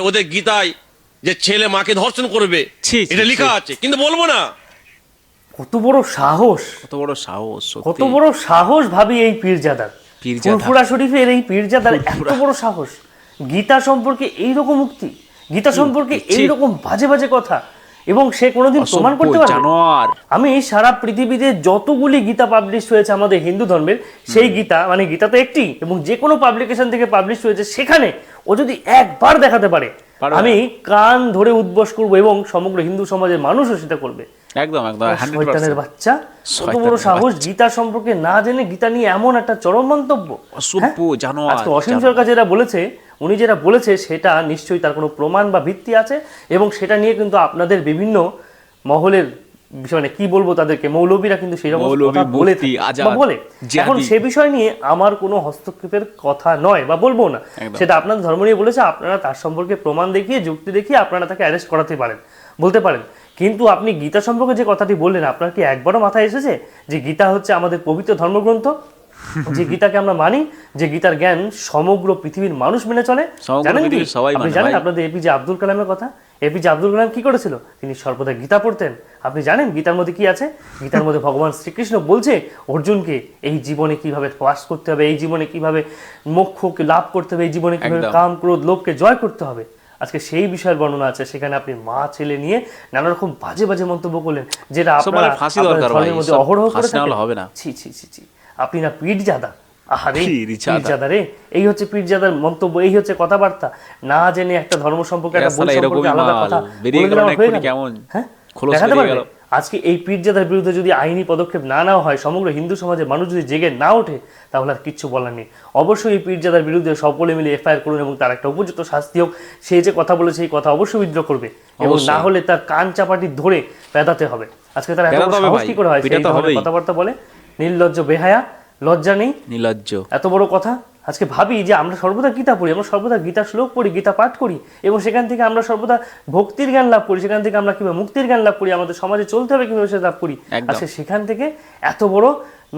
ওদের গীতায় যে ছেলে মাকে ধর্ষণ করবে এটা লেখা আছে, কিন্তু বলবো না। কত বড় সাহস, কত বড় সাহস, কত বড় সাহস ভাবি এই পীরজাদার, ফুরফুরা শরীফের এই পীরজাদার এত বড় সাহস। গীতা সম্পর্কে এইরকম উক্তি, গীতা সম্পর্কে এইরকম বাজে বাজে কথা, এবং সে কোনোদিন প্রমাণ করতে পারবে? আমি সারা পৃথিবীতে যতগুলি গীতা পাবলিশ হয়েছে আমাদের হিন্দু ধর্মের, সেই গীতা মানে গীতা তো একটি, এবং যে কোনো পাবলিকেশন থেকে পাবলিশ হয়েছে, সেখানে ও যদি একবার দেখাতে পারে, আমি কান ধরে উদ্বাস করবো এবং সমগ্র হিন্দু সমাজের মানুষও সেটা করবে। একদম একদম শয়তানের বাচ্চা, কত বড় সাহস গীতা সম্পর্কে না জেনে গীতা নিয়ে এমন একটা চরম মন্তব্য। আজকে অসীম সরকার যেটা বলেছে, উনি যেটা বলেছে সেটা নিশ্চয়ই তার কোনো প্রমাণ বা ভিত্তি আছে, এবং সেটা নিয়ে কিন্তু আপনাদের বিভিন্ন মহলের মানে কি বলবো তাদেরকে, মৌলবীরা কিন্তু সেই রকম কথা বলে। এখন সে বিষয় নিয়ে আমার কোনো হস্তক্ষেপের কথা নয় বা বলবো না, সেটা আপনাদের ধর্ম নিয়ে বলেছে, আপনারা তার সম্পর্কে প্রমাণ দেখিয়ে যুক্তি দেখিয়ে আপনারা তাকে অ্যারেস্ট করাতে পারেন, বলতে পারেন। কিন্তু আপনি গীতা সম্পর্কে যে কথাটি বললেন, আপনার কি একবারও মাথায় এসেছে যে গীতা হচ্ছে আমাদের পবিত্র ধর্মগ্রন্থ, যে গীতাকে আমরা মানি, যে গীতার জ্ঞান সমগ্র পৃথিবীর মানুষ মেনে চলে? জানেন কি? আপনি জানেন আপনাদের এপিজে আব্দুল কালামের কথা? এপিজে আব্দুল কালাম কি করেছিল? তিনি সর্বদা গীতা পড়তেন। আপনি জানেন গীতার মধ্যে কি আছে? গীতার মধ্যে ভগবান শ্রীকৃষ্ণ বলছে অর্জুনকে এই জীবনে কিভাবে বাস করতে হবে, এই জীবনে কিভাবে মোক্ষকে লাভ করতে হবে, এই জীবনে কিভাবে কাম ক্রোধ লোভকে জয় করতে হবে। আজকে সেই বিষয়ের বর্ণনা আছে, সেখানে আপনি মা ছেলে নিয়ে নানা রকম বাজে বাজে মন্তব্য করলেন, যেটা আপনারা ধর্মের মধ্যে অহরহ করে থাকেন। ছি ছি ছি ছি, আপনি না পীরজাদা। আহারে পীরজাদা রে, এই হচ্ছে পীরজাদার মন্তব্য, এই হচ্ছে কথাবার্তা। না জেনে একটা ধর্ম সম্পর্কে একটা বই সম্পর্কে আলাদা কথা হ্যাঁ দেখাতে পারবে? আজকে এই পীরজাদার বিরুদ্ধে যদি আইনি পদক্ষেপ না নেওয়া হয়, সমগ্র হিন্দু সমাজের মানুষ যদি জেগে না ওঠে, তাহলে আর কিচ্ছু বলার নেই। অবশ্যই এই পীরজাদার বিরুদ্ধে সকলে মিলে এফআইআর করুন, এবং তার একটা উপযুক্ত শাস্তি হোক। সে যে কথা বলেছে এই কথা অবশ্যই উইথড্র করবে, এবং না হলে তার কান চাপাটি ধরে পেদাতে হবে। আজকে তার এত বড় সাহস কি করে হয় সেই ধরনের কথাবার্তা বলে? নির্লজ্জ, বেহায়া, লজ্জা নেই, নির্লজ্জ, এত বড় কথা। আজকে ভাবি যে আমরা সর্বদা গীতা পড়ি, আমরা সর্বদা গীতা শ্লোক পড়ি, গীতা পাঠ করি, এবং সেখান থেকে আমরা সর্বদা ভক্তির জ্ঞান লাভ করি, সেখান থেকে আমরা কিভাবে মুক্তির জ্ঞান লাভ করি, আমাদের সমাজে চলতে হবে কিভাবে সেটা লাভ করি। আজকে সেখান থেকে এত বড়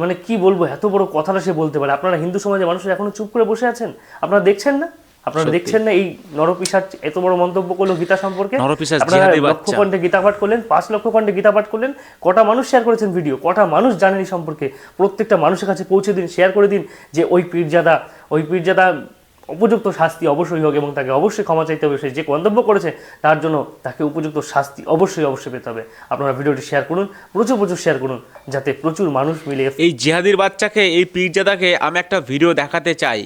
মানে কি বলবো, এত বড় কথাটা সে বলতে পারে। আপনারা হিন্দু সমাজের মানুষ এখনো চুপ করে বসে আছেন? আপনারা দেখছেন না? আপনারা দেখছেন না এই নরপিশাচ এত বড় মন্তব্য করলো গীতা সম্পর্কে? আপনারা লক্ষ কণ্ঠে গীতা পাঠ করলেন, 5 লক্ষ কণ্ঠে গীতা পাঠ করলেন, কটা মানুষ শেয়ার করেছেন ভিডিও, কটা মানুষ জানেন এই সম্পর্কে? প্রত্যেকটা মানুষের কাছে পৌঁছে দিন, শেয়ার করে দিন যে ওই পীরজাদা উপযুক্ত শাস্তি অবশ্যই হোক, এবং তাকে অবশ্যই ক্ষমা চাইতে হবে। সে যে মন্তব্য করেছে তার জন্য তাকে উপযুক্ত শাস্তি অবশ্যই পেতে হবে। আপনারা ভিডিওটি শেয়ার করুন, প্রচুর শেয়ার করুন, যাতে প্রচুর মানুষ মিলে এই জিহাদির বাচ্চাকে, এই পীরজাদাকে আমি একটা ভিডিও দেখাতে চাই।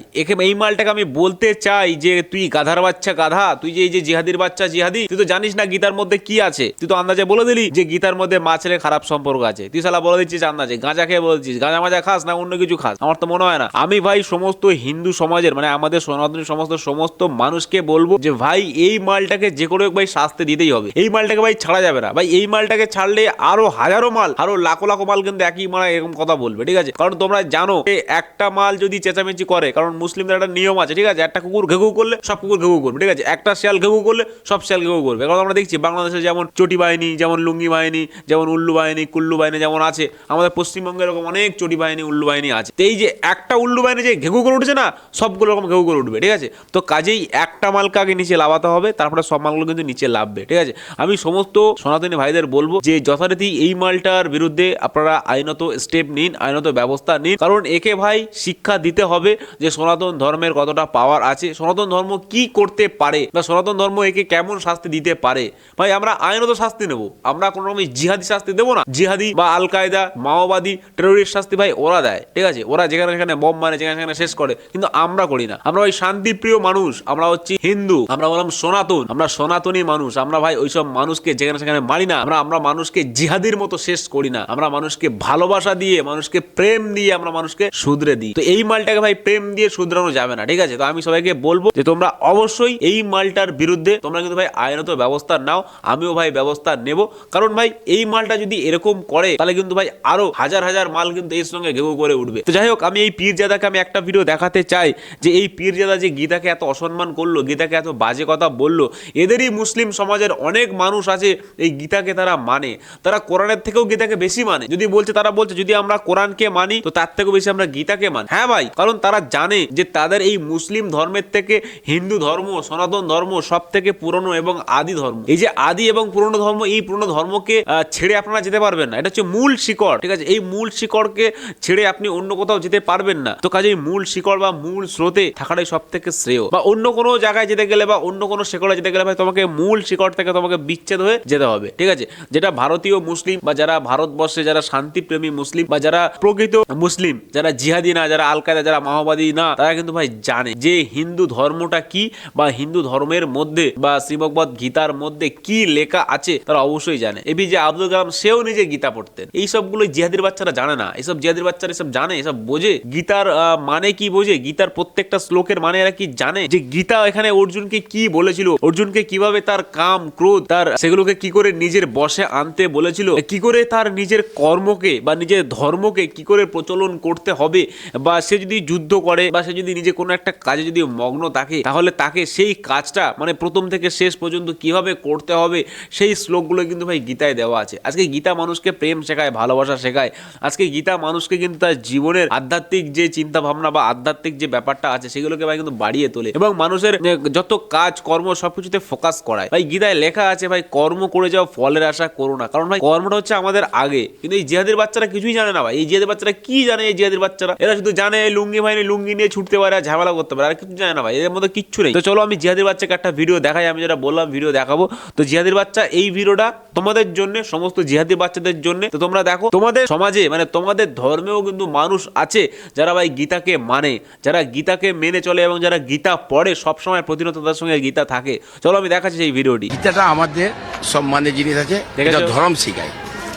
এই মালটাকে আমি বলতে চাই যে তুই গাধার বাচ্চা গাধা, তুই যে এই যে জিহাদির বাচ্চা জিহাদি, তুই তো জানিস না গীতার মধ্যে কি আছে। তুই তো আন্দাজে বলে দিলি যে গীতার মধ্যে মা ছেলে খারাপ সম্পর্ক আছে। তুই শালা বলে দিচ্ছিস আন্দাজে, গাঁজা খেয়ে বলছিস, গাঁজা মাজা খাস না অন্য কিছু খাস? আমার তো মনে হয় না। আমি ভাই সমস্ত হিন্দু সমাজের মানে আমাদের সনাতনী সমস্ত মানুষকে বলবো যে ভাই এই মালটাকে যে করে ভাই শাস্তি দিতেই হবে। এই মালটাকে ভাই ছাড়া যাবে না ভাই। এই মালটাকে ছাড়লে আরো হাজারো মাল, আরো লাখো মাল কিন্তু একই মানে এরকম কথা বলবে, ঠিক আছে? কারণ তোমরা জানো একটা মাল যদি চেঁচামেচি করে, কারণ মুসলিমদের একটা নিয়ম আছে, ঠিক আছে? একটা কুকুর ঘেঘু করলে সব কুকুর ঘেঘু করবে, ঠিক আছে? একটা শিয়াল ঘেঘু করলে সব শিয়াল ঘেঘু করবে। কারণ আমরা দেখছি বাংলাদেশে যেমন চটি বাহিনী, যেমন লুঙ্গি বাহিনী, যেমন উল্লু বাহিনী, কুল্লু বাহিনী যেমন আছে, আমাদের পশ্চিমবঙ্গে এরকম অনেক চটি বাহিনী, উল্লু বাহিনী আছে। তো এই যে একটা উল্লু বাহিনী যে ঘেঘু করে উঠছে না, সবগুলো রকম ঘেঘু করে উঠবে, ঠিক আছে? তো কাজেই একটা মালকে আগে নিচে লাভাতে হবে, তারপরে সব মালগুলো কিন্তু নিচে লাভবে, ঠিক আছে? আমি সমস্ত সনাতনী ভাইদের বলবো যে যথারীতি এই মালটার বিরুদ্ধে আপনারা আইনত স্টেপ নিন, আইনত ব্যবস্থা নিন। কারণ একে ভাই শিক্ষা দিতে হবে যে সনাতন ধর্মের কতটা পাওয়ার আছে, সনাতন ধর্ম কি করতে পারে, বা সনাতন ধর্ম একে কেমন শাস্তি দিতে পারে। ভাই আমরা আইনত শাস্তি নেব, আমরা কোনো রকম জিহাদি শাস্তি দেবো না। জিহাদি বা আল কায়দা, মাওবাদী, টেরোরিস্ট শাস্তি ভাই ওরা দেয়, ঠিক আছে? ওরা যেখানে সেখানে বম মানে, যেখানে সেখানে শেষ করে, কিন্তু আমরা করি না। আমরা ওই শান্তিপ্রিয় মানুষ, আমরা হচ্ছি হিন্দু, আমরা বললাম সনাতন, আমরা সনাতনী মানুষ। আমরা ভাই ওইসব মানুষকে যেখানে সেখানে মারি না, আমরা মানুষকে জিহাদির মতো শেষ করি না। আমরা মানুষকে ভালোবাসা দিয়ে, মানুষকে প্রেম দিয়ে আমরা মানুষকে শুধরে দিই। তো এই মালটাকে ভাই প্রেম দিয়ে শুধরানো যাবে না, ঠিক আছে? তো আমি সবাইকে বলবো যে তোমরা অবশ্যই এই মালটার বিরুদ্ধে তোমরা কিন্তু ভাই আইনত ব্যবস্থা নাও। আমিও ভাই ব্যবস্থা নেব, কারণ ভাই এই মালটা যদি এরকম করে তাহলে কিন্তু ভাই আরো হাজার মাল কিন্তু এর সঙ্গে ঘেউ করে উঠবে। তো যাই হোক, আমি এই পীরজাদাকে আমি একটা ভিডিও দেখাতে চাই যে এই পীরজাদা পীরজাদা যে গীতাকে এত অসম্মান করলো, গীতাকে এত বাজে কথা বললো, এদেরই মুসলিম সমাজের অনেক মানুষ আছে এই গীতাকে তারা মানে, তারা কোরআনের থেকেও গীতাকে বেশি মানে। যদি বলছে, তারা বলছে যদি আমরা কোরআনকে মানি তো তার থেকেও বেশি আমরা গীতাকে মানি। হ্যাঁ ভাই, কারণ তারা জানে যে তাদের এই মুসলিম ধর্মের থেকে হিন্দু ধর্ম, সনাতন ধর্ম সব থেকে পুরনো এবং আদি ধর্ম। এই যে আদি এবং পুরনো ধর্ম, এই পুরনো ধর্মকে ছেড়ে আপনারা যেতে পারবেন না। এটা হচ্ছে মূল শিকড়, ঠিক আছে? এই মূল শিকড়কে ছেড়ে আপনি অন্য কোথাও যেতে পারবেন না। তো কাজেই মূল শিকড় বা মূল স্রোতে থাকাটাই সব থেকে শ্রেয়। বা অন্য কোনো জায়গায় যেতে গেলে বা অন্য কোনো শিকড়ে যেতে গেলে ভাই তোমাকে মূল শিকড় থেকে তোমাকে বিচ্ছেদ হয়ে যেতে হবে, ঠিক আছে? যেটা ভারতীয় মুসলিম বা যারা ভারতবর্ষে যারা শান্তিপ্রেমী মুসলিম বা যারা প্রকৃত মুসলিম, যারা জিহাদি না, যারা আল কায়দা, যারা মাওবাদী না, তারা কিন্তু ভাই জানে যে হিন্দু ধর্মটা কি বা হিন্দু ধর্মের মধ্যে বা শ্রীমদ্ গীতার মধ্যে কি লেখা আছে তারা অবশ্যই জানে। এপিজে আব্দুল কালাম সেও নিজে গীতা পড়তেন। এই সবগুলো জিহাদির বাচ্চারা জানে না। এইসব জিহাদির বাচ্চারা এসব জানে, এসব বোঝে গীতার মানে কি, বোঝে গীতার প্রত্যেকটা শ্লোকের মানে এরা কি জানে, যে গীতা এখানে অর্জুনকে কি বলেছিল, অর্জুনকে কিভাবে তার কাম ক্রোধ তার সেগুলোকে কি করে নিজের বশে আনতে বলেছিল, কি করে তার নিজের কর্মকে বা নিজের ধর্মকে কি করে প্রচলন করতে হবে, বা সে যদি যুদ্ধ করে বা সে যদি নিজে কোনো একটা কাজে যদি মগ্ন থাকে তাহলে তাকে সেই কাজটা মানে প্রথম থেকে শেষ পর্যন্ত কিভাবে করতে হবে সেই শ্লোকগুলো কিন্তু ভাই গীতায় দেওয়া আছে। আজকে গীতা মানুষকে প্রেম শেখায়, ভালোবাসা শেখায়। আজকে গীতা মানুষকে কিন্তু তার জীবনের আধ্যাত্মিক যে চিন্তা ভাবনা বা আধ্যাত্মিক যে ব্যাপারটা আছে সেগুলোকে ভাই কিন্তু বাড়িয়ে তোলে এবং মানুষের যত কাজ কর্ম সবকিছুতে ফোকাস করায়। ভাই গীতায় লেখা আছে ভাই কর্ম করে যাও, ফলের আশা করো না। কারণ ভাই কর্মটা হচ্ছে আমাদের আগে। কিন্তু এই জিহাদের বাচ্চারা কিছুই জানে না ভাই। এই জিহাদের বাচ্চারা কি জানে? এই জিহাদের বাচ্চারা এরা শুধু জানে লুঙ্গি ভাইনি লুঙ্গি নিয়ে ছুটতে পারে আর ঝামেলা করতে পারে, আর কিছু জানে না ভাই। এদের মধ্যে কিচ্ছু নেই। তো চলো আমি জিহাদের বাচ্চাকে একটা ভিডিও দেখাই। আমি যেটা বললাম ভিডিও দেখাবো। তো জিহাদের বাচ্চা এই ভিডিওটা তোমাদের জন্য, সমস্ত জিহাদি বাচ্চাদের জন্য। তো তোমরা দেখো তোমাদের সমাজে মানে তোমাদের ধর্মেও কিন্তু মানুষ আছে যারা ভাই গীতাকে মানে, যারা গীতাকে মেনে চলে এবং যারা গীতা পড়ে সবসময় প্রতিনিয়ত তাদের সঙ্গে গীতা থাকে। চলো আমি দেখাচ্ছি সেই ভিডিওটি। গীতাটা আমাদের সম্মানের জিনিস আছে, এটা ধর্ম শিখায়।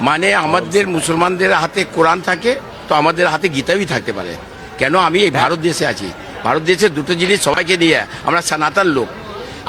মানে আমাদের মুসলমানদের হাতে কোরআন থাকে তো আমাদের হাতে গীতাই থাকতে পারে। কেন আমি এই ভারত দেশে আছি, ভারত দেশের দুটো জিনিস সবাইকে দিয়ে, আমরা সনাতন লোক।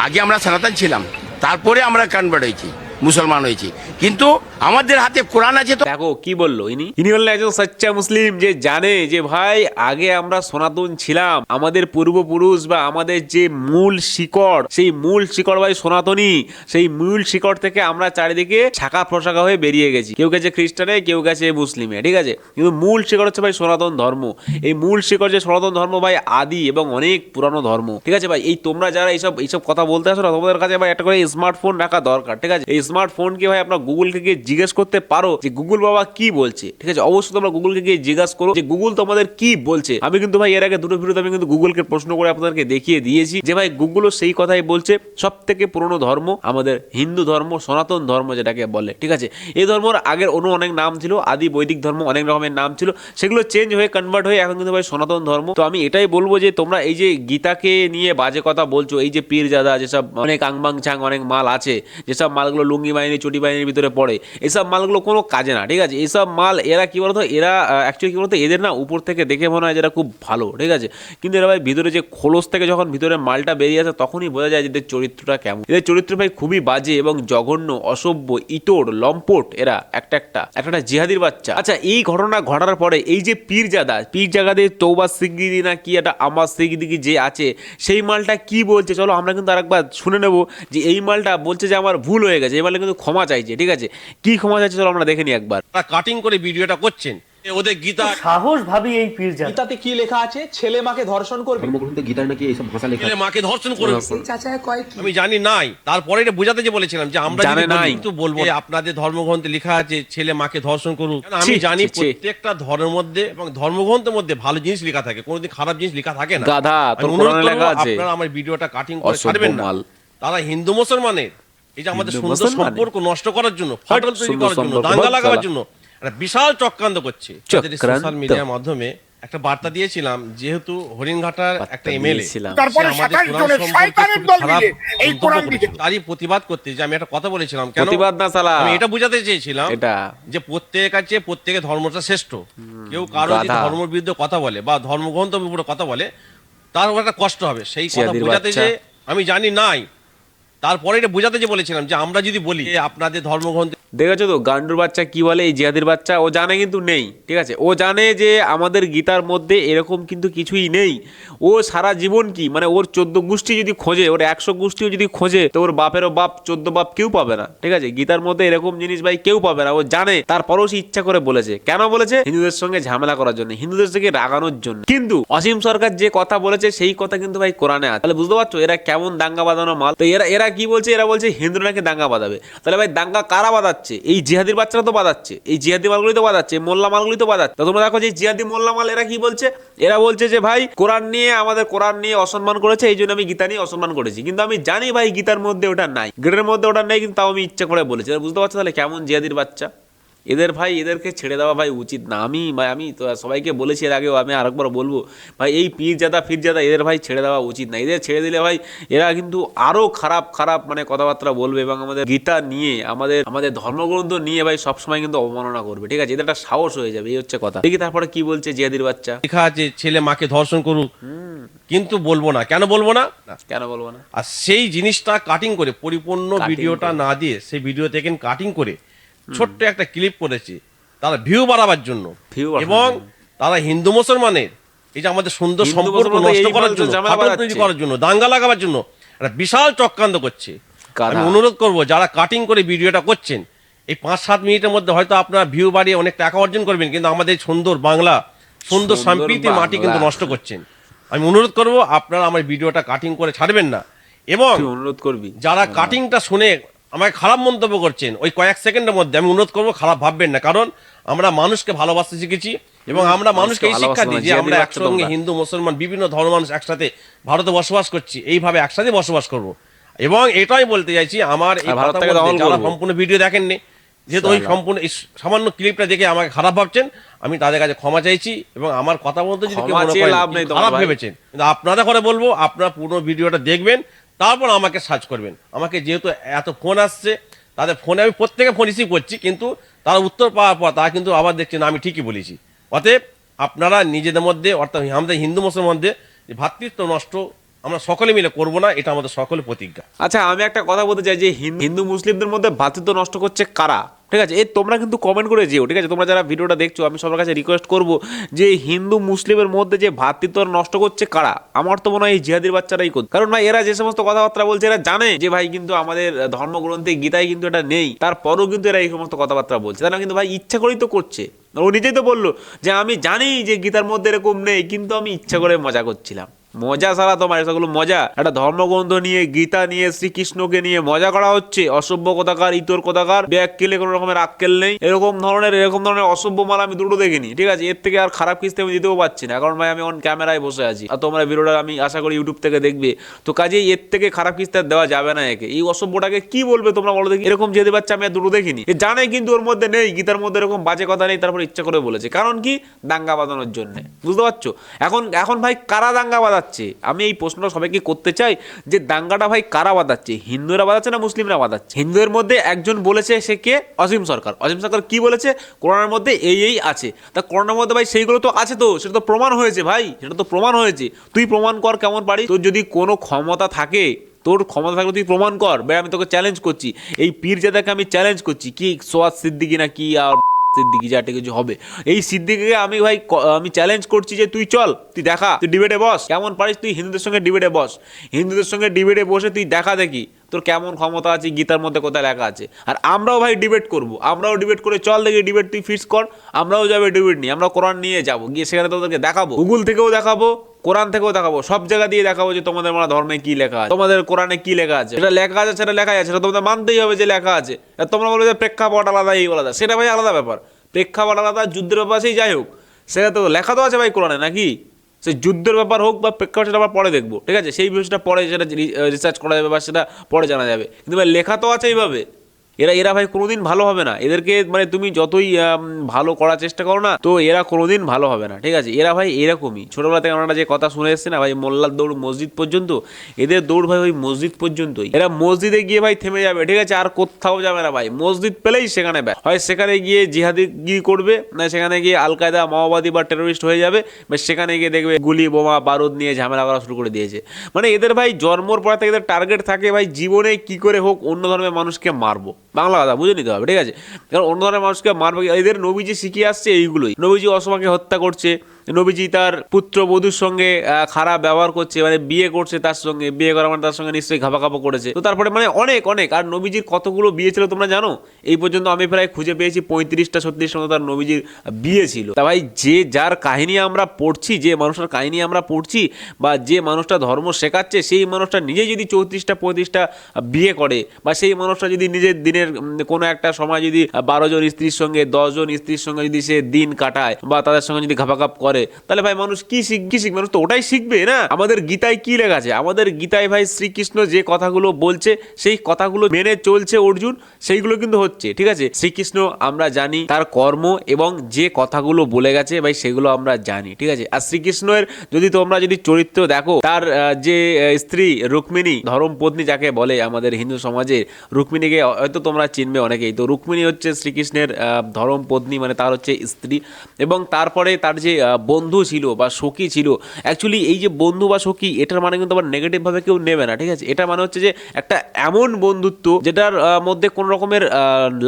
আগে আমরা সনাতন ছিলাম, তারপরে আমরা কনভার্ট হয়েছি, মুসলমান হয়েছি, কিন্তু আমাদের হাতে কোরআন আছে। তো দেখো কি বললো ইনি হলেন একজন সচ্চা মুসলিম যে জানে যে ভাই আগে আমরা সনাতন ছিলাম, আমাদের পূর্বপুরুষ বা আমাদের যে মূল শিকড়, সেই মূল শিকড় ভাই সনাতনী। সেই মূল শিকড় থেকে আমরা চারিদিকে শাখা প্রশাখা হয়ে বেরিয়ে গেছি। কেউ গেছে খ্রিস্টানে, কেউ গেছে মুসলিমে, ঠিক আছে? কিন্তু মূল শিকড় হচ্ছে ভাই সনাতন ধর্ম। এই মূল শিকড় যে সনাতন ধর্ম ভাই আদি এবং অনেক পুরানো ধর্ম, ঠিক আছে ভাই? এই তোমরা যারা এইসব কথা বলতে আসো না, তোমাদের কাছে ভাই একটা করে স্মার্টফোন রাখা দরকার, ঠিক আছে? এই স্মার্টফোনকে ভাই আপনার গুগলকে গিয়ে জিজ্ঞেস করতে পারো যে গুগল বাবা কি বলছে, ঠিক আছে? অবশ্যই তোমরা গুগলকে গিয়ে জিজ্ঞাসা করো যে গুগল তোমাদের কি বলছে। আমি কিন্তু ভাই এর আগে দুটো ভিডিওতে আমি কিন্তু গুগলকে প্রশ্ন করে আপনাদেরকে দেখিয়ে দিয়েছি যে ভাই গুগলও সেই কথাই বলছে। সব থেকে পুরনো ধর্ম আমাদের হিন্দু ধর্ম, সনাতন ধর্ম যেটাকে বলে, ঠিক আছে? এই ধর্মের আগের অনেক নাম ছিল, আদি বৈদিক ধর্ম অনেক রকমের নাম ছিল, সেগুলো চেঞ্জ হয়ে কনভার্ট হয়ে এখন কিন্তু ভাই সনাতন ধর্ম। তো আমি এটাই বলবো যে তোমরা এই যে গীতাকে নিয়ে বাজে কথা বলছো, এই যে পীরজাদা যেসব অনেক আংবাং ছাং অনেক মাল আছে, যেসব মালগুলো লুঙ্গি বাহিনী চটি বাহিনীর ভিতরে পড়ে, এইসব মালগুলো কোনো কাজে না, ঠিক আছে? এইসব মাল এরা কি বলতো, এরা অ্যাকচুয়ালি কি বলতো, এদের না উপর থেকে দেখে মনে হয় যেটা খুব ভালো, ঠিক আছে? কিন্তু এরা ভাই ভিতরে যে খোলস থেকে যখন ভিতরে মালটা বেরিয়ে আসে তখনই বোঝা যায় যে এদের চরিত্রটা কেমন। এদের চরিত্র ভাই খুবই বাজে এবং জঘন্য, অসভ্য, ইতর, লম্পট। এরা একটা জিহাদির বাচ্চা। আচ্ছা, এই ঘটনা ঘটার পরে এই যে পীরজাদাদের তৌবা সিদ্দিকী না কি একটা আমার সিদ্দিকী যে আছে, সেই মালটা কি বলছে চলো আমরা কিন্তু আরেকবার শুনে নেবো। যে এই মালটা বলছে যে আমার ভুল হয়ে গেছে, এই মালটা কিন্তু ক্ষমা চাইছে, ঠিক আছে? কি ক্ষমা চাইছে চলো আমরা দেখে নিই একবার। কাটিং করে ভিডিওটা করছেন ওদের গীতা সাহস ভাবি এই পীরজাদা। গীতাতে কি লেখা আছে? ছেলে মাকে ধর্ষণ করবে। ধর্মগ্রন্থে গীতায় নাকি এইসব ভাষা লেখা ছেলে মাকে ধর্ষণ করবে। আমি জানি নাই, তারপরে এটা বোঝাতে যে বলেছিলাম যে আমরা জানে নাই কিন্তু বলবো আপনাদের ধর্মগ্রন্থে লেখা আছে ছেলে মাকে ধর্ষণ করুক। আমি জানি প্রত্যেকটা ধর্মের মধ্যে এবং ধর্মগ্রন্থের মধ্যে ভালো জিনিস লেখা থাকে, কোনোদিন খারাপ জিনিস লেখা থাকে না। গাধা, তোর কোরআনে লেখা আছে। আপনারা আমার ভিডিওটা কাটিং করে ছাড়বেন না। তারা হিন্দু মুসলমানের এই যে আমাদের সুন্দর সম্পর্ক নষ্ট করার জন্য, ফাটল তৈরি করার জন্য, দাঙ্গা লাগাবার জন্য একটা বিশাল চক্রান্ত করছে। সোশ্যাল মিডিয়ার মাধ্যমে একটা বার্তা দিয়েছিলাম, যেহেতু হরিণঘাটার একটা এমএলএ তারই প্রতিবাদ করতে, যে আমি একটা কথা বলেছিলাম, কেন আমি এটা বুঝাতে চেয়েছিলাম যে প্রত্যেকের ধর্মটা শ্রেষ্ঠ। কেউ কারো ধর্মের বিরুদ্ধে কথা বলে বা ধর্মগ্রন্থের উপরে কথা বলে তার একটা কষ্ট হবে, সেই কথা বোঝাতে যে আমি জানি নাই, তারপরে এটা বোঝাতে যে বলেছিলাম যে আমরা যদি বলি আপনাদের ধর্মগ্রন্থে দেখেছো তো গান্ডুর বাচ্চা কি বলে, এই জিহাদির বাচ্চা ও জানে কিন্তু নেই, ঠিক আছে, ও জানে যে আমাদের গীতার মধ্যে এরকম কিন্তু কিছুই নেই। ও সারা জীবন কি মানে ওর 14 গোষ্ঠী যদি খোঁজে, ওর 100 গোষ্ঠীও যদি খোঁজে, তো ওর বাপেরও বাপ 14 বাপ কেউ পাবে না, ঠিক আছে। গীতার মধ্যে এরকম জিনিস ভাই কেউ পাবে না, ও জানে, তারপরেও সে ইচ্ছা করে বলেছে। কেন বলেছে? হিন্দুদের সঙ্গে ঝামেলা করার জন্য, হিন্দুদের থেকে রাগানোর জন্য। কিন্তু অসীম সরকার যে কথা বলেছে সেই কথা কিন্তু ভাই কোরআনে আছে। তাহলে বুঝতে পারছো এরা কেমন দাঙ্গা বাঁধানো মাল। তো এরা কি বলছে? এরা বলছে হিন্দুরা নাকি দাঙ্গা বাঁধাবে। তাহলে ভাই দাঙ্গা কারা বাঁধাচ্ছে? এই জিহাদির বাচ্চারা তো বাঁধাচ্ছে, এই জিহাদি মালগুলি তো বাঁধাচ্ছে, মোল্লা মালগুলি তো বাঁধাচ্ছে। তো তোমরা দেখো যে জিহাদি মোল্লা মাল এরা কি বলছে? এরা বলছে যে ভাই কোরআন নিয়ে আমাদের কোরআন নিয়ে অসম্মান করেছে, এই জন্য আমি গীতা নিয়ে অসম্মান করেছি। কিন্তু আমি জানি ভাই গীতার মধ্যে ওটা নাই, গীতার মধ্যে ওটা নেই, কিন্তু তাও আমি ইচ্ছা করে বলেছি। বুঝতে পারছো তাহলে কেমন জিহাদির বাচ্চা? এদের ভাই এদেরকে ছেড়ে দেওয়া ভাই উচিত না। আমি তো সবাইকে বলেছি এর আগেও, আমি আরেকবার বলবো ভাই, এই পীরজাদা ফিরজাদা এদের ভাই ছেড়ে দেওয়া উচিত না। এদের ছেড়ে দিলে ভাই এরা কিন্তু আরো খারাপ খারাপ মানে কথাবার্তা বলবে এবং আমাদের গীতা নিয়ে আমাদের ধর্মগ্রন্থ নিয়ে ভাই সবসময় কিন্তু অবমাননা করবে, ঠিক আছে। এদের একটা সাহস হয়ে যাবে, এই হচ্ছে কথা। দেখি তারপরে কি বলছে জিহাদির বাচ্চা। লেখা আছে ছেলে মাকে ধর্ষণ করুক, কিন্তু বলবো না। কেন বলবো না? কেন বলবো না? আর সেই জিনিসটা কাটিং করে, পরিপূর্ণ ভিডিওটা না দিয়ে সেই ভিডিও থেকে কাটিং করে ছোট্ট একটা ক্লিপ করেছে তারা ভিউ বাড়াবার জন্য, এবং তারা হিন্দু মুসলমানের এই যে আমাদের সুন্দর সম্পর্ক নষ্ট করার জন্য, ফাটল তৈরি করার জন্য, দাঙ্গা লাগাবার জন্য একটা বিশাল চক্রান্ত করছে। আমি অনুরোধ করব যারা কাটিং করে ভিডিওটা করছেন, এই 5-7 মিনিটের মধ্যে হয়তো আপনারা ভিউ বাড়িয়ে অনেক টাকা অর্জন করবেন, কিন্তু আমাদের সুন্দর বাংলা, সুন্দর সম্প্রীতির মাটি কিন্তু নষ্ট করছেন। আমি অনুরোধ করব আপনারা আমার ভিডিওটা কাটিং করে ছাড়বেন না, এবং অনুরোধ করবি যারা কাটিংটা শুনে আমাকে খারাপ মন্তব্য করছেন ওই কয়েক সেকেন্ডের মধ্যে, আমি অনুরোধ করবো খারাপ ভাববেন না। কারণ আমরা মানুষকে ভালোবাসতে শিখেছি এবং আমরা মানুষকে এই শিক্ষা দিই যে আমরা একসঙ্গে হিন্দু মুসলমান বিভিন্ন ধর্ম মানুষ একসাথে ভারতে বসবাস করছি, এইভাবে একসাথে বসবাস করব। এবং এটাই বলতে চাইছি, আমার এই যারা সম্পূর্ণ ভিডিও দেখেননি, যেহেতু ওই সম্পূর্ণ সামান্য ক্লিপটা দেখে আমাকে খারাপ ভাবছেন, আমি তাদের কাছে ক্ষমা চাইছি। এবং আমার কথা বলতে যদি কেউ মনে করেন খারাপ ভেবেছেন, কিন্তু আপনাদের করে বলবো আপনারা পুরো ভিডিওটা দেখবেন, তারপর আমাকে সার্চ করবেন। আমাকে যেহেতু এত ফোন আসছে, তাদের ফোনে আমি প্রত্যেকে ফোন রিসিভ করছি, কিন্তু তারা উত্তর পাওয়ার পর তারা কিন্তু আবার দেখছে না আমি ঠিকই বলেছি। অতএব আপনারা নিজেদের মধ্যে, অর্থাৎ আমাদের হিন্দু মুসলমানদের ভ্রাতৃত্ব নষ্ট আমরা সকলে মিলে করবো না, এটা আমাদের সকলের প্রতিজ্ঞা। আচ্ছা আমি একটা কথা বলতে চাই যে হিন্দু মুসলিমদের মধ্যে ভ্রাতৃত্ব নষ্ট করছে কারা, ঠিক আছে? এই তোমরা কিন্তু কমেন্ট করে যেও, ঠিক আছে? তোমরা যারা ভিডিওটা দেখছো, আমি সবার কাছে রিকোয়েস্ট করবো যে হিন্দু মুসলিমের মধ্যে যে ভ্রাতৃত্ব নষ্ট করছে কারা? আমার তো মনে হয় এই জিহাদির বাচ্চারাই করছে। কারণ ভাই এরা যে সমস্ত কথাবার্তা বলছে, এরা জানে যে ভাই কিন্তু আমাদের ধর্মগ্রন্থে গীতায় কিন্তু এটা নেই, তারপরও কিন্তু এরা এই সমস্ত কথাবার্তা বলছে। তারা কিন্তু ভাই ইচ্ছা করেই তো করছে। ও নিজেই তো বললো যে আমি জানি যে গীতার মধ্যে এরকম নেই, কিন্তু আমি ইচ্ছা করে মজা করছিলাম। মজা সারা তোমার এসবগুলো মজা। একটা ধর্মগ্রন্থ নিয়ে, গীতা নিয়ে, শ্রীকৃষ্ণকে নিয়ে মজা করা হচ্ছে। অসভ্য কথাকার, ইতর কথাকার, ব্যাককেলে কোনো রকমের আক্কেল নেই, এরকম ধরনের অসভ্য মাল আমি দুটো দেখিনি, ঠিক আছে? এর থেকে আর খারাপ কিস্তি আমি দিতেও পারছি না, কারণ ভাই আমি অন ক্যামেরায় বসে আছি আর তোমরা ভিডিওটা আমি আশা করি ইউটিউব থেকে দেখবে। তো কাজেই এর থেকে খারাপ কিস্তি আর দেওয়া যাবে না একে। এই অসভ্যটাকে কি বলবে তোমরা বলো দেখি? এরকম যেতে পারছে আমি আর দুটো দেখিনি। এ জানে কিন্তু ওর মধ্যে নেই, গীতার মধ্যে এরকম বাজে কথা নেই, তারপর ইচ্ছা করে বলেছে। কারণ কি? দাঙ্গা বাঁধানোর জন্য। বুঝতে পারছো? এখন ভাই কারা দাঙ্গা বাঁধাচ্ছে? আমি এই প্রশ্নটা সবাইকে করতে চাই যে দাঙ্গাটা ভাই কারা বাঁধাচ্ছে? হিন্দুরা বাঁধাচ্ছে না মুসলিমরা বাঁধাচ্ছে? হিন্দুদের মধ্যে একজন বলেছে, সে কে? অসীম সরকার। অসীম সরকার কি বলেছে? কোরআনের মধ্যে এই আছে। তা কোরআনের মধ্যে ভাই সেইগুলো তো আছে, তো সেটা তো প্রমাণ হয়েছে ভাই, সেটা তো প্রমাণ হয়েছে। তুই প্রমাণ কর কেমন পারিস। তোর যদি কোনো ক্ষমতা থাকে, তোর ক্ষমতা থাকলে তুই প্রমাণ কর। ভাই আমি তোকে চ্যালেঞ্জ করছি, এই পীরজাদাকে আমি চ্যালেঞ্জ করছি। কি সোয়াদ সিদ্দিকি না কি আর সিদ্দিকি যাতে কিছু হবে, এই সিদ্দিকিকে আমি চ্যালেঞ্জ করছি যে তুই চল, তুই দেখা, তুই ডিবেটে বস। কেমন পারিস তুই হিন্দুদের সঙ্গে ডিবেটে বস, হিন্দুদের সঙ্গে ডিবেটে বসে তুই দেখা দেখি তোর কেমন ক্ষমতা আছে, গীতার মধ্যে কোথায় লেখা আছে। আর আমরাও ভাই ডিবেট করব, আমরাও ডিবেট করে চল দেখি, ডিবেট তুই ফিক্স কর, আমরাও যাবে ডিবেট নিয়ে, আমরা কোরআন নিয়ে যাবো, গিয়ে সেখানে তোদেরকে দেখাবো, গুগল থেকেও দেখাবো, কোরআন থেকেও দেখাবো, সব জায়গা দিয়ে দেখাবো যে তোমাদের মানে ধর্মে কি লেখা আছে, তোমাদের কোরআনে কি লেখা আছে। সেটা লেখা আছে, সেটা লেখা আছে, সেটা তোমাদের মানতেই হবে যে লেখা আছে। আর তোমরা বলো যে প্রেক্ষাপট আলাদা, এই আলাদা, সেটা ভাই আলাদা ব্যাপার। প্রেক্ষাপট আলাদা, যুদ্ধের ব্যাপার সেই যাই হোক, সেটা তো লেখা তো আছে ভাই কোরআনে, নাকি? সেই যুদ্ধের ব্যাপার হোক বা প্রেক্ষাপট, সেটা আবার পরে দেখবো, ঠিক আছে? সেই বিষয়টা পরে সেটা রিসার্চ করা যাবে বা সেটা পরে জানা যাবে, কিন্তু ভাই লেখা তো আছে এইভাবে। এরা ভাই কোনোদিন ভালো হবে না। এদেরকে মানে তুমি যতই ভালো করার চেষ্টা করো না, তো এরা কোনোদিন ভালো হবে না, ঠিক আছে? এরা ভাই এরকমই। ছোটবেলা থেকে আমরা যে কথা শুনে এসেছি না ভাই, মোল্লার দৌড় মসজিদ পর্যন্ত, এদের দৌড় ভাই ওই মসজিদ পর্যন্তই। এরা মসজিদে গিয়ে ভাই থেমে যাবে, ঠিক আছে? আর কোথাও যাবে না ভাই, মসজিদ পেলেই সেখানে ব্যাস, হয় সেখানে গিয়ে জিহাদিগিরি করবে, না সেখানে গিয়ে আল কায়দা, মাওবাদী বা টেরোরিস্ট হয়ে যাবে, বা সেখানে গিয়ে দেখবে গুলি বোমা বারুদ নিয়ে ঝামেলা করা শুরু করে দিয়েছে। মানে এদের ভাই জন্মর পর থেকে এদের টার্গেট থাকে ভাই জীবনে কি করে হোক অন্য ধর্মের মানুষকে মারবো, বাংলা কথা বুঝে নিতে হবে, ঠিক আছে? কারণ অন্য ধরনের মানুষকে মারবে, এদের নবীজি শিখিয়ে আসছে এইগুলোই। নবীজি অসমাকে হত্যা করছে, নবীজি তার পুত্র বধূর সঙ্গে খারাপ ব্যবহার করছে, মানে বিয়ে করছে, তার সঙ্গে বিয়ে করা মানে তার সঙ্গে নিশ্চয়ই ঘাপাঘাপা করেছে। তো তারপরে মানে অনেক অনেক, আর নবীজির কতগুলো বিয়ে ছিল তোমরা জানো? এই পর্যন্ত আমি প্রায় খুঁজে পেয়েছি 35টা 36টা মতো তার নবীজির বিয়ে ছিল। তা ভাই যে যার কাহিনী আমরা পড়ছি, যে মানুষটার কাহিনী আমরা পড়ছি, বা যে মানুষটা ধর্ম শেখাচ্ছে, সেই মানুষটা নিজে যদি 34টা 35টা বিয়ে করে, বা সেই মানুষটা যদি নিজের দিনের কোনো একটা সময় যদি 12 জন স্ত্রীর সঙ্গে 10 জন স্ত্রীর সঙ্গে যদি সে দিন কাটায়, বা তাদের সঙ্গে যদি ঘাপাঘাপ করে, তাহলে ভাই মানুষ কি শিখবে? মানুষ তো ওটাই শিখবে না। আমাদের গীতায় কি লেখা আছে? আমাদের গীতায় ভাই শ্রীকৃষ্ণ যে কথাগুলো বলছে, সেই কথাগুলো মেনে চলছে অর্জুন, সেইগুলো কিন্তু হচ্ছে, ঠিক আছে? শ্রীকৃষ্ণ আমরা জানি তার কর্ম এবং যে কথাগুলো বলে গেছে ভাই সেগুলো আমরা জানি, ঠিক আছে? আর শ্রীকৃষ্ণের যদি তোমরা যদি চরিত্র দেখো, তার যে স্ত্রী রুক্মিণী, ধর্ম পত্নী যাকে বলে আমাদের হিন্দু সমাজে, রুক্মিণীকে হয়তো তোমরা চিনবে অনেকেই। তো রুক্মিণী হচ্ছে শ্রীকৃষ্ণের ধর্ম পত্নী, মানে তার হচ্ছে স্ত্রী। এবং তারপরে তার যে বন্ধু ছিল বা সখী ছিল, অ্যাকচুয়ালি এই যে বন্ধু বা সখী, এটার মানে কিন্তু আবার নেগেটিভভাবে কেউ নেবে না, ঠিক আছে? এটা মানে হচ্ছে যে একটা এমন বন্ধুত্ব যেটার মধ্যে কোনো রকমের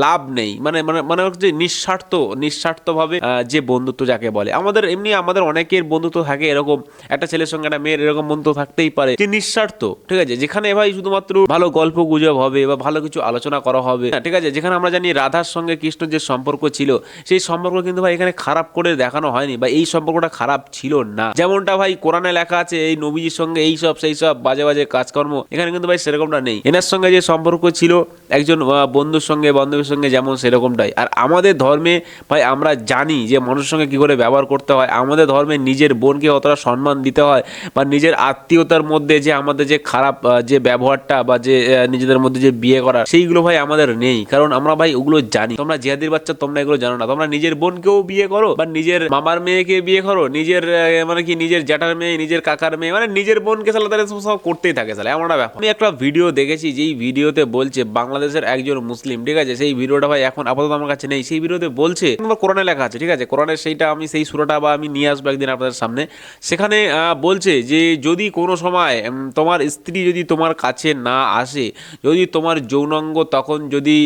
লাভ নেই, মানে মানে মানে হচ্ছে নিঃস্বার্থভাবে যে বন্ধুত্ব যাকে বলে। আমাদের অনেকের বন্ধুত্ব থাকে এরকম, একটা ছেলের সঙ্গে একটা মেয়ের এরকম বন্ধুত্ব থাকতেই পারে যে নিঃস্বার্থ, ঠিক আছে? যেখানে ভাই শুধুমাত্র ভালো গল্প গুজব হবে বা ভালো কিছু আলোচনা করা হবে, ঠিক আছে? যেখানে আমরা জানি রাধার সঙ্গে কৃষ্ণর যে সম্পর্ক ছিল, সেই সম্পর্ক কিন্তু ভাই এখানে খারাপ করে দেখানো হয়নি, বা এই সম্পর্কটা খারাপ ছিল না। যেমনটা ভাই কোরআনে লেখা আছে এই নবীজির সঙ্গে এই সব সেই সব বাজে বাজে কাজকর্ম, এখানে কিন্তু ভাই সেরকমটা নেই। এনার সঙ্গে যে সম্পর্ক ছিল একজন বন্ধুর সঙ্গে বান্ধবীর সঙ্গে যেমন, সেরকমটাই। আর আমাদের ধর্মে ভাই আমরা জানি যে মানুষের সঙ্গে কি করে ব্যবহার করতে হয়। আমাদের ধর্মে নিজের বোনকে অতটা সম্মান দিতে হয়, বা নিজের আত্মীয়তার মধ্যে যে আমাদের যে খারাপ যে ব্যবহারটা বা যে নিজেদের মধ্যে যে বিয়ে করা, সেইগুলো ভাই আমাদের নেই। কারণ আমরা ভাই ওগুলো জানি। তোমরা জিহাদির বাচ্চা, তোমরা এগুলো জানো না। তোমরা নিজের বোনকেও বিয়ে করো, বা নিজের মামার মেয়েকে বিয়ে করো, নিজের মানে কি নিজের জ্যাঠার মেয়ে, নিজের কাকার মেয়ে, মানে নিজের বোনকে সালা তারা সব করতেই থাকে সালা, এমন একটা ব্যাপার। আমি একটা ভিডিও দেখেছি, যেই ভিডিওতে বলছে বাংলাদেশের একজন মুসলিম, ঠিক আছে? সেই ভিডিওটা ভাই এখন আপাতত আমার কাছে নেই। সেই ভিডিওতে বলছে, তোমার কোরআনে লেখা আছে, ঠিক আছে? কোরআনের সেইটা আমি সেই সূরাটা বা আমি নিয়ে আসবো একদিন আপনাদের সামনে। সেখানে বলছে যে যদি কোনো সময় তোমার স্ত্রী যদি তোমার কাছে না আসে, যদি তোমার যৌনাঙ্গ তখন যদি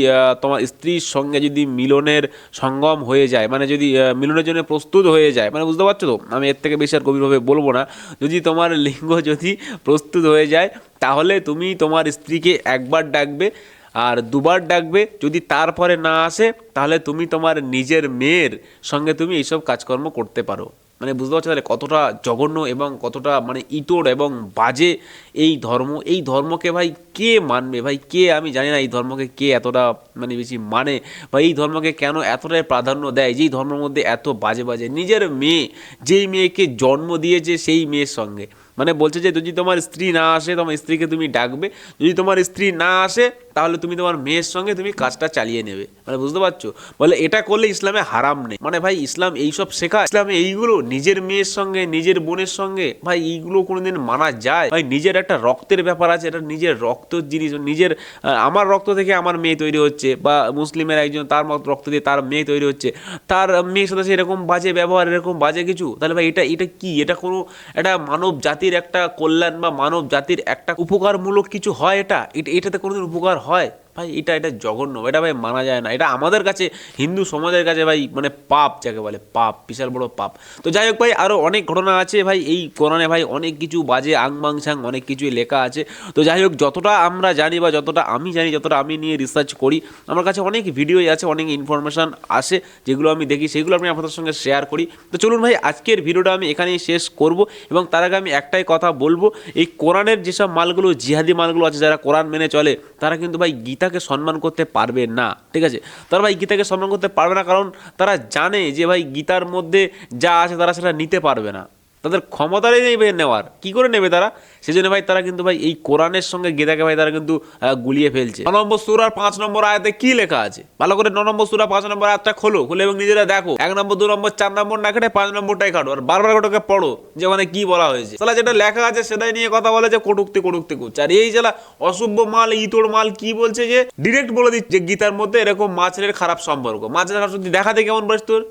তোমার স্ত্রীর সঙ্গে যদি মিলনের সঙ্গম হয়ে যায়, মানে যদি মিলনের জন্য প্রস্তুত হয়ে যায়, মানে বুঝতে পারছো তো? আমি এর থেকে বেশি আর গভীরভাবে বলবো না। যদি তোমার লিঙ্গ যদি প্রস্তুত হয়ে যায়, তাহলে তুমি তোমার স্ত্রীকে একবার ডাকবে আর দুবার ডাকবে। যদি তারপরে না আসে, তাহলে তুমি তোমার নিজের মেয়ের সঙ্গে তুমি এইসব কাজকর্ম করতে পারো। মানে বুঝতে পারছো তাহলে কতটা জঘন্য এবং কতটা মানে ইতর এবং বাজে এই ধর্ম। এই ধর্মকে ভাই কে মানবে ভাই? কে, আমি জানি না এই ধর্মকে কে এতটা মানে বেশি মানে, বা এই ধর্মকে কেন এতটাই প্রাধান্য দেয়, যেই ধর্মের মধ্যে এত বাজে বাজে নিজের মেয়ে, যেই মেয়েকে জন্ম দিয়েছে সেই মেয়ের সঙ্গে, মানে বলছে যে যদি তোমার স্ত্রী না আসে, তোমার স্ত্রীকে তুমি ডাকবে, যদি তোমার স্ত্রী না আসে, তাহলে তুমি তোমার মেয়ের সঙ্গে তুমি কাজটা চালিয়ে নেবে। মানে বুঝতে পারছো? বলে এটা করলে ইসলামে হারাম নেই। মানে ভাই ইসলাম এইসব শেখায়? ইসলামে এইগুলো নিজের মেয়ের সঙ্গে, নিজের বোনের সঙ্গে, ভাই এইগুলো কোনোদিন মানা যায়? ভাই নিজের একটা রক্তের ব্যাপার আছে, এটা নিজের রক্তের জিনিস। নিজের আমার রক্ত থেকে আমার মেয়ে তৈরি হচ্ছে, বা মুসলিমের একজন তার রক্ত দিয়ে তার মেয়ে তৈরি হচ্ছে, তার মেয়ের সাথে এরকম বাজে ব্যবহার, এরকম বাজে কিছু, তাহলে ভাই এটা কি? এটা কোনো একটা মানব জাতির একটা কল্যাণ বা মানব জাতির একটা উপকারমূলক কিছু হয়? এটাতে কোনোদিন উপকার হয় ভাই? এটা জঘন্য, এটা ভাই মানা যায় না। এটা আমাদের কাছে, হিন্দু সমাজের কাছে ভাই মানে পাপ, যাকে বলে পাপ, বিশাল বড় পাপ। তো যাই হোক ভাই, আরও অনেক ঘটনা আছে ভাই এই কোরআনে, ভাই অনেক কিছু বাজে আংবাংসাং অনেক কিছুই লেখা আছে। তো যাই হোক, যতটা আমরা জানি বা যতটা আমি জানি, যতটা আমি নিয়ে রিসার্চ করি, আমার কাছে অনেক ভিডিওই আছে, অনেক ইনফরমেশান আসে, যেগুলো আমি দেখি, সেগুলো আমি আপনাদের সঙ্গে শেয়ার করি। তো চলুন ভাই, আজকের ভিডিওটা আমি এখানেই শেষ করব। এবং তার আগে আমি একটাই কথা বলবো, এই কোরআনের যেসব মালগুলো, জিহাদি মালগুলো আছে, যারা কোরআন মেনে চলে, তারা কিন্তু ভাই গীতাকে সম্মান করতে পারবে না, ঠিক আছে? তারা ভাই গীতাকে সম্মান করতে পারবে না, কারণ তারা জানে যে ভাই গীতার মধ্যে যা আছে তারা সেটা নিতে পারবে না, তাদের ক্ষমতারই নেই নেওয়ার। কি করে নেবে তারা? সেজন্য ভাই তারা কিন্তু ভাই এই কোরআনের সঙ্গে গীতাকে ভাই তারা কিন্তু গুলিয়ে ফেলছে। 9 নম্বর সূরার 5 নম্বর আয়াতে কি লেখা আছে? ভালো করে 9 নম্বর সূরা 5 নম্বর আয়াতটা খুলে এবং নিজেরা দেখো। 1 নম্বর 2 নম্বর 4 নম্বর না কেটে 5 নম্বরটাই কাটো, আর বারবার ওটাকে পড়ো যে ওখানে কি বলা হয়েছে। তাহলে যেটা লেখা আছে সেটাই নিয়ে কথা বলে যে কটুক্তি করছে। আর এই জেলা অশুভ মাল, ইতর মাল কি বলছে যে ডিরেক্ট বলে দিচ্ছে গীতার মধ্যে এরকম মাছের খারাপ সম্পর্ক। মাছের যদি দেখাতে কেমন বলিস তোর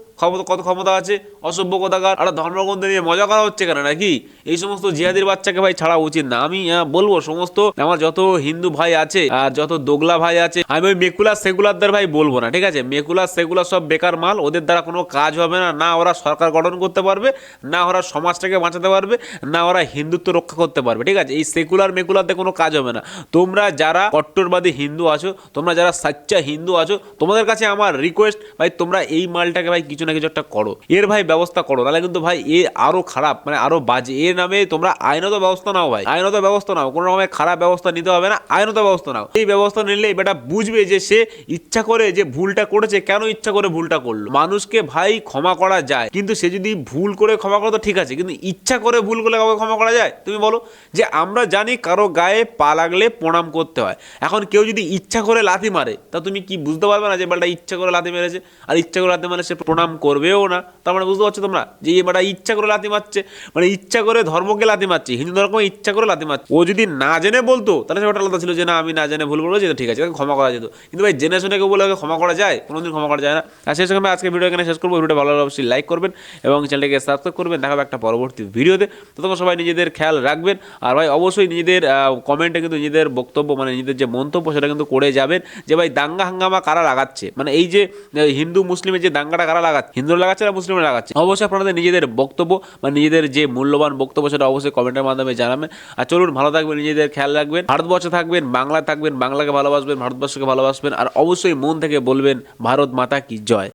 কত ক্ষমতা আছে, অসভ্য কথাকার। আর ধর্মগ্রন্থ নিয়ে মজা করা হচ্ছে কেন নাকি? এই সমস্ত জিহাদির বাচ্চাকে ভাই ছাড়া উচিত না। আমি বলবো সমস্ত আমার যত হিন্দু ভাই আছে আর যত দোগলা ভাই আছে, আমি ওই মেকুলার সেকুলারদের ভাই বলবো না, ঠিক আছে? মেকুলার সেকুলার সব বেকার মাল, ওদের দ্বারা কোনো কাজ হবে না। না ওরা সরকার গঠন করতে পারবে, না ওরা সমাজটাকে বাঁচাতে পারবে, না ওরা হিন্দুত্ব রক্ষা করতে পারবে, ঠিক আছে? এই সেকুলার মেকুলারদের কোনো কাজ হবে না। তোমরা যারা কট্টরবাদী হিন্দু আছো, তোমরা যারা সাচ্চা হিন্দু আছো, তোমাদের কাছে আমার রিকোয়েস্ট ভাই, তোমরা এই মালটাকে ভাই কিছু না কিছু একটা করো, এর ভাই ব্যবস্থা করো। তাহলে কিন্তু ভাই এ আরো খারাপ, মানে আরো বাজে। এর নামে তোমরা আইনত ব্যবস্থা নাও ভাই, আইনত ব্যবস্থা নাও। কোনো রকমের খারাপ ব্যবস্থা নিতে হবে না, আইনত ব্যবস্থা নাও। এই ব্যবস্থা নিলে বেটা বুঝবে যে সে ইচ্ছা করে যে ভুলটা করেছে, কেন ইচ্ছা করে ভুলটা করলো। মানুষকে ভাই ক্ষমা করা যায়, কিন্তু সে যদি ভুল করে ক্ষমা করে তো ঠিক আছে, কিন্তু ইচ্ছা করে ভুল করলে কাউকে ক্ষমা করা যায়? তুমি বলো। যে আমরা জানি কারো গায়ে পা লাগলে প্রণাম করতে হয়, এখন কেউ যদি ইচ্ছা করে লাথি মারে, তা তুমি কি বুঝতে পারবে না যে বেটা ইচ্ছা করে লাথি মেরেছে? আর ইচ্ছা করে লাথি মারলে সে প্রণাম করবেও না। তার মানে বুঝতে পারছো তোমরা যে এই বেটা ইচ্ছা করে লাথি মারছে, মানে ইচ্ছা করে ধর্মকে লাথি মারছে, হিন্দু ধর্মকে ইচ্ছা করে লাথি মারছে। ও যদি না জেনে বলতো তাহলে সেটা আলাদা ছিল, যে না আমি না জেনে ভুল বলবো, যেটা ঠিক আছে, ক্ষমা করা যেত। কিন্তু ভাই জেনে শুনে কেউ বলে ক্ষমা করা যায়? কোনোদিন ক্ষমা করা যায় না। আর সেই সঙ্গে আজকে ভিডিও এখানে শেষ করবো। ভিডিওটা ভালো লাগলে অবশ্যই লাইক করবেন এবং চ্যানেলটাকে সাবস্ক্রাইব করবেন। দেখাবো একটা পরবর্তী ভিডিওতে। তো তোমরা সবাই নিজেদের খেয়াল রাখবেন। আর ভাই অবশ্যই নিজেদের কমেন্টে কিন্তু নিজেদের বক্তব্য, মানে নিজেদের যে মন্তব্য সেটা কিন্তু করে যাবেন, যে ভাই দাঙ্গা হাঙ্গামা কারা লাগাচ্ছে, মানে এই যে হিন্দু মুসলিমের যে দাঙ্গাটা কারা লাগাচ্ছে, হিন্দুরা লাগাচ্ছে না মুসলিমরা লাগাচ্ছে? অবশ্যই আপনাদের নিজেদের বক্তব্য বা নিজেদের যে মূল্যবান বক্তব্য সেটা অবশ্যই কমেন্টের মাধ্যমে জানাবেন। আর চলুন, ভালো থাকবেন, নিজেদের খেয়াল রাখবেন, ভারতবর্ষে থাকবেন, বাংলা থাকবেন, বাংলাকে ভালোবাসবেন, ভারতবর্ষকে ভালোবাসবেন, আর অবশ্যই মন থেকে বলবেন ভারত মাতা কি জয়।